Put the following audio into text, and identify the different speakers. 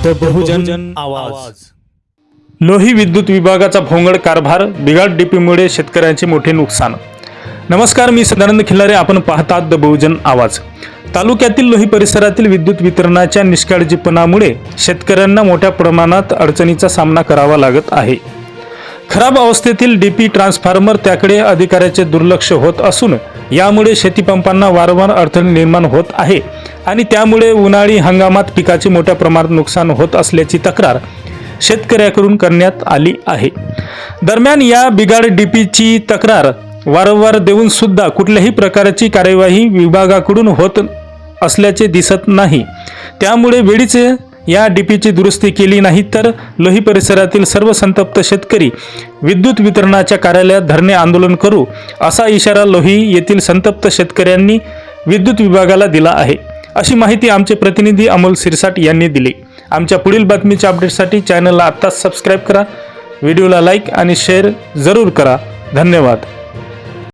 Speaker 1: बहुजन आवाज.
Speaker 2: लोही विद्युत विभागाचा भोंगळ कारभार, बिघाड डीपीमुळे शेतकऱ्यांचे मोठे नुकसान. नमस्कार, मी सदानंद खिल्लारे. आपण पाहतात द बहुजन आवाज. तालुक्यातील लोही परिसरातील विद्युत वितरणाच्या निष्काळजीपणामुळे शेतकऱ्यांना मोठ्या प्रमाणात अडचणीचा सामना करावा लागत आहे. खराब अवस्थेतील डीपी ट्रान्सफॉर्मर, त्याकडे अधिकाऱ्याचे दुर्लक्ष होत असून यामुळे शेतीपंपांना वारंवार अडचणी निर्माण होत आहे आणि त्यामुळे उन्हाळी हंगामात पिकाचे मोठ्या प्रमाणात नुकसान होत असल्याची तक्रार शेतकऱ्याकडून करण्यात आली आहे. दरम्यान या बिघाड डीपीची तक्रार वारंवार देऊन सुद्धा कुठल्याही प्रकारची कार्यवाही विभागाकडून होत असल्याचे दिसत नाही. त्यामुळे वेळीच या डीपीची दुरुस्ती केली नाही तर लोही परिसरातील सर्व संतप्त शेतकरी विद्युत वितरणाच्या कार्यालयात धरणे आंदोलन करू, असा इशारा लोही येथील संतप्त शेतकऱ्यांनी विद्युत विभागाला दिला आहे, अशी माहिती आमचे प्रतिनिधी अमोल सिरसाट यांनी दिली. आमच्या पुढील बातमीच्या अपडेटसाठी चॅनलला आत्ताच सबस्क्राईब करा, व्हिडिओला लाईक आणि शेअर जरूर करा. धन्यवाद.